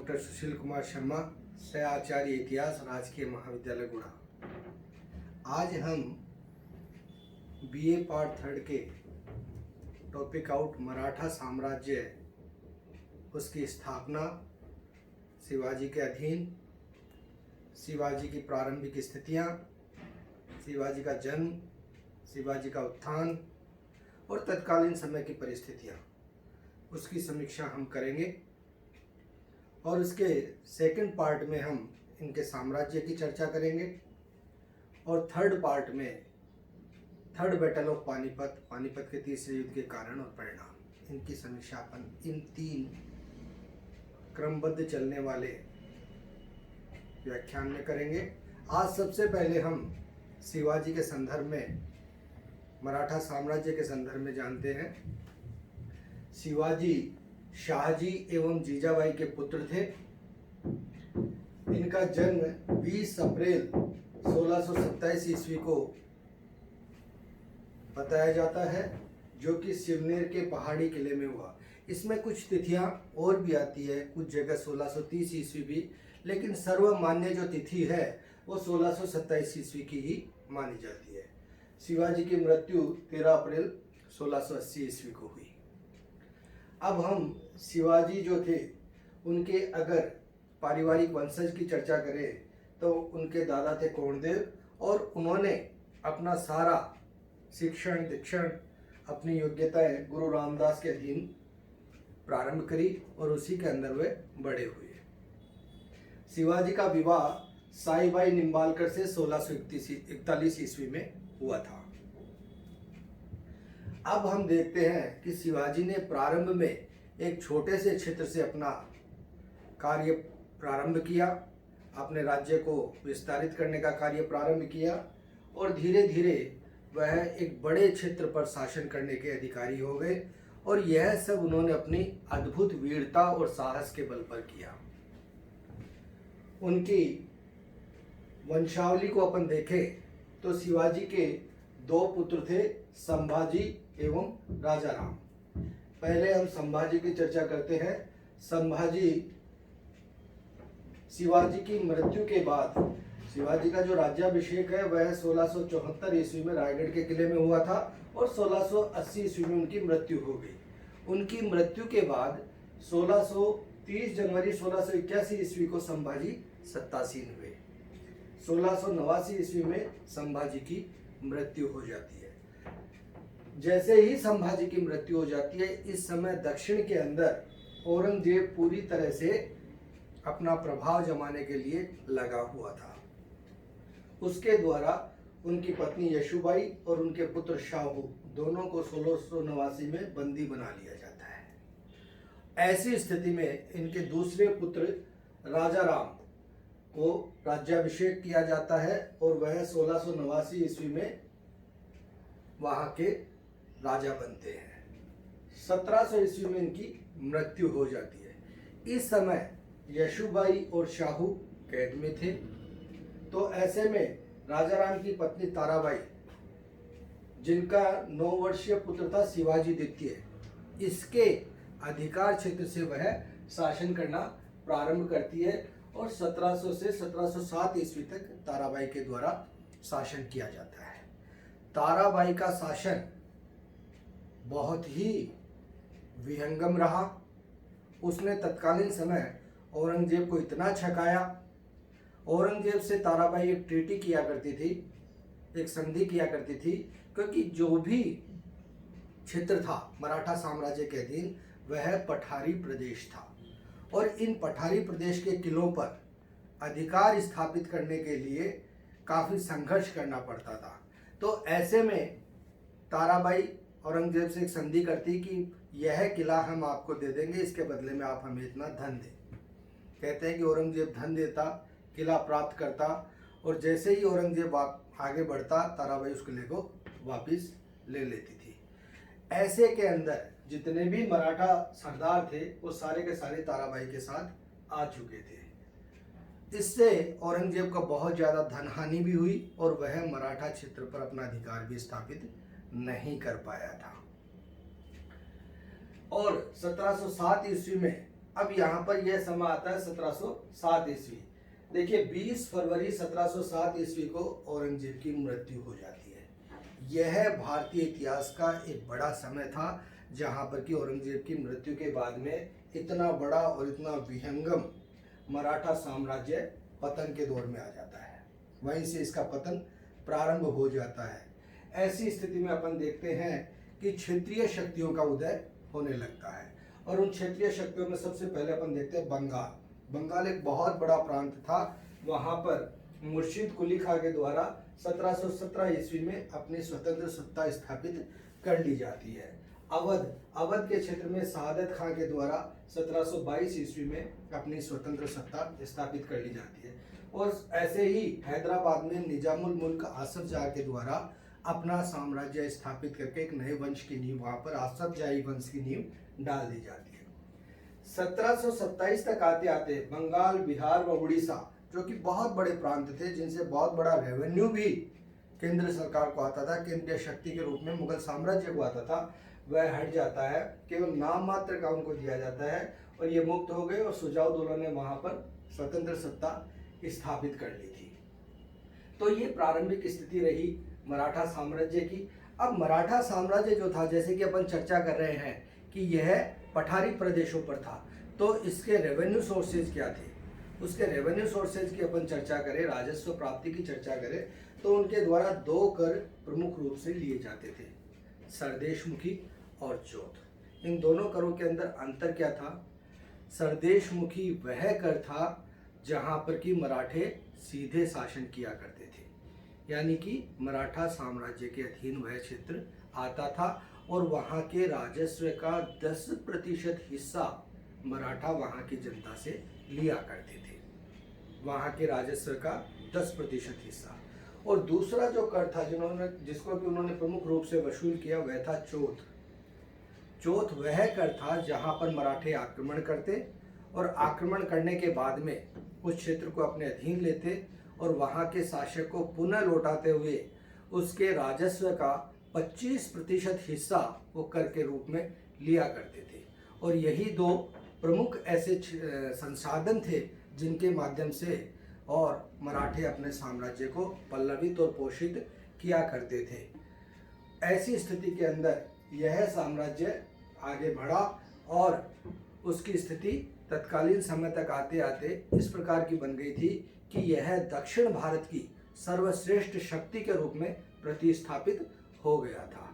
Doctor Sushil Kumar Sharma, सह आचार्य इतिहास, राजकीय महाविद्यालय गुड़ा। आज हम बीए पार्ट 3 के टॉपिक आउट मराठा साम्राज्य, उसकी स्थापना, शिवाजी के अधीन, शिवाजी की प्रारंभिक स्थितियाँ, शिवाजी का जन्म, शिवाजी का उत्थान और तत्कालीन समय की परिस्थितियाँ, उसकी समीक्षा हम करेंगे। और उसके सेकंड पार्ट में हम इनके साम्राज्य की चर्चा करेंगे और थर्ड पार्ट में थर्ड बैटल ऑफ पानीपत के तीसरे युद्ध के कारण और परिणाम, इनकी समीक्षा अपन इन 3 क्रमबद्ध चलने वाले व्याख्यान में करेंगे। आज सबसे पहले हम शिवाजी के संदर्भ में, मराठा साम्राज्य के संदर्भ में जानते हैं। शिवाजी शाहजी एवं जीजाबाई के पुत्र थे। इनका जन्म 20 अप्रैल 1627 ईस्वी को बताया जाता है, जो कि सिवनेर के पहाड़ी किले में हुआ। इसमें कुछ तिथियां और भी आती है, कुछ जगह 1630 ईस्वी भी, लेकिन सर्वमान्य जो तिथि है वो 1627 ईस्वी की ही मानी जाती है। शिवाजी की मृत्यु 13 अप्रैल 1680 ईस्वी को हुई। अब हम शिवाजी जो थे उनके अगर पारिवारिक वंशज की चर्चा करें तो उनके दादा थे कोंडदेव और उन्होंने अपना सारा शिक्षण दीक्षण, अपनी योग्यताएं गुरु रामदास के अधीन प्रारंभ करी और उसी के अंदर वे बड़े हुए। शिवाजी का विवाह साईबाई निम्बालकर से 1641 ईस्वी में हुआ था। अब हम देखते हैं कि शिवाजी ने प्रारंभ में एक छोटे से क्षेत्र से अपना कार्य प्रारंभ किया, अपने राज्य को विस्तारित करने का कार्य प्रारंभ किया और धीरे धीरे वह एक बड़े क्षेत्र पर शासन करने के अधिकारी हो गए। और यह सब उन्होंने अपनी अद्भुत वीरता और साहस के बल पर किया। उनकी वंशावली को अपन देखें तो शिवाजी के 2 पुत्र थे, संभाजी एवं राजा राम। पहले हम संभाजी की चर्चा करते हैं। संभाजी शिवाजी की मृत्यु के बाद, शिवाजी का जो राज्याभिषेक है वह 1674 ईस्वी में रायगढ़ के किले में हुआ था और 1680 ईस्वी में उनकी मृत्यु हो गई। उनकी मृत्यु के बाद 30 जनवरी 1681 ईस्वी को संभाजी सत्तासीन हुए। 1689 ईस्वी में संभाजी की मृत्यु हो जाती है। जैसे ही संभाजी की मृत्यु हो जाती है, इस समय दक्षिण के अंदर औरंगजेब पूरी तरह से अपना प्रभाव जमाने के लिए लगा हुआ था। उसके द्वारा उनकी पत्नी यशुबाई और उनके पुत्र शाहू दोनों को 1689 में बंदी बना लिया जाता है। ऐसी स्थिति में इनके दूसरे पुत्र राजा राम को राज्याभिषेक किया जाता है और वह 1689 ईस्वी में वहां के राजा बनते हैं। 1700 ईस्वी में इनकी मृत्यु हो जाती है। इस समय यशुबाई और शाहू कैद में थे। तो ऐसे में राजा राम की पत्नी ताराबाई, जिनका 9 वर्षीय पुत्र था शिवाजी द्वितीय, इसके अधिकार क्षेत्र से वह शासन करना प्रारंभ करती है और 1700 से 1707 ईस्वी तक ताराबाई के द्वारा शासन किया जाता है। ताराबाई का शासन बहुत ही विहंगम रहा। उसने तत्कालीन समय औरंगजेब को इतना छकाया। औरंगजेब से ताराबाई एक ट्रीटी किया करती थी, एक संधि किया करती थी, क्योंकि जो भी क्षेत्र था मराठा साम्राज्य के अधीन वह पठारी प्रदेश था और इन पठारी प्रदेश के किलों पर अधिकार स्थापित करने के लिए काफ़ी संघर्ष करना पड़ता था। तो ऐसे में ताराबाई औरंगजेब से एक संधि करती कि यह किला हम आपको दे देंगे, इसके बदले में आप हमें इतना धन दें। कहते हैं कि औरंगजेब धन देता, किला प्राप्त करता और जैसे ही औरंगजेब आगे बढ़ता, ताराबाई उस किले को वापस ले लेती थी। ऐसे के अंदर जितने भी मराठा सरदार थे वो सारे के सारे ताराबाई के साथ आ चुके थे। इससे औरंगजेब का बहुत ज़्यादा धन हानि भी हुई और वह मराठा क्षेत्र पर अपना अधिकार भी स्थापित नहीं कर पाया था। और 1707 ईस्वी में अब यहाँ पर यह समय आता है 1707 ईस्वी। देखिए 20 फरवरी 1707 ईस्वी को औरंगजेब की मृत्यु हो जाती है। यह भारतीय इतिहास का एक बड़ा समय था जहाँ पर कि औरंगजेब की मृत्यु के बाद में इतना बड़ा और इतना विहंगम मराठा साम्राज्य पतन के दौर में आ जाता है। वहीं से इसका पतन प्रारंभ हो जाता है। ऐसी स्थिति में अपन देखते हैं कि क्षेत्रीय शक्तियों का उदय होने लगता है और उन क्षेत्रीय शक्तियों में सबसे पहले अपन देखते हैं बंगाल। बंगाल एक बहुत बड़ा प्रांत था। वहाँ पर मुर्शिद कुली खां के द्वारा 1717 ईस्वी में अपनी स्वतंत्र सत्ता स्थापित कर ली जाती है। अवध के क्षेत्र में शहादत खां के द्वारा 1722 ईस्वी में अपनी स्वतंत्र सत्ता स्थापित कर ली जाती है और ऐसे ही हैदराबाद में निजामुल मुल्क आसफ जाह के द्वारा अपना साम्राज्य स्थापित करके एक नए वंश की नींव वहां पर आसफ जाही वंश की नींव डाल दी जाती है। 1727 तक आते आते बंगाल, बिहार व उड़ीसा जो कि बहुत बड़े प्रांत थे, जिनसे बहुत बड़ा रेवेन्यू भी केंद्र सरकार को आता था, केंद्रीय शक्ति के रूप में मुगल साम्राज्य को आता था, वह हट जाता है। केवल नाम मात्र का उनको दिया जाता है और ये मुक्त हो गए और सुजाउद्दौला ने वहां पर स्वतंत्र सत्ता स्थापित कर ली थी। तो ये प्रारंभिक स्थिति रही मराठा साम्राज्य की। अब मराठा साम्राज्य जो था, जैसे कि अपन चर्चा कर रहे हैं कि यह पठारी प्रदेशों पर था, तो इसके रेवेन्यू सोर्सेज क्या थे, उसके रेवेन्यू सोर्सेज की अपन चर्चा करें, राजस्व प्राप्ति की चर्चा करें, तो उनके द्वारा दो कर प्रमुख रूप से लिए जाते थे, सरदेशमुखी और जोत। इन दोनों करों के अंदर अंतर क्या था? सरदेशमुखी वह कर था जहां पर कि मराठे सीधे शासन किया करते थे, यानी कि मराठा साम्राज्य के अधीन वह क्षेत्र आता था और वहां के राजस्व का 10% हिस्सा मराठा वहां की जनता से लिया करते थे, वहां के राजस्व का 10% हिस्सा। और दूसरा जो कर था जिसको कि उन्होंने प्रमुख रूप से वसूल किया, वह था चौथ। चौथ वह कर था जहां पर मराठे आक्रमण करते और आक्रमण करने के बाद में उस क्षेत्र को अपने अधीन लेते और वहां के शासक को पुनः लौटाते हुए उसके राजस्व का 25% हिस्सा वो कर के रूप में लिया करते थे। और यही दो प्रमुख ऐसे संसाधन थे जिनके माध्यम से और मराठे अपने साम्राज्य को पल्लवित और पोषित किया करते थे। ऐसी स्थिति के अंदर यह साम्राज्य आगे बढ़ा और उसकी स्थिति तत्कालीन समय तक आते आते इस प्रकार की बन गई थी कि यह दक्षिण भारत की सर्वश्रेष्ठ शक्ति के रूप में प्रतिस्थापित हो गया था।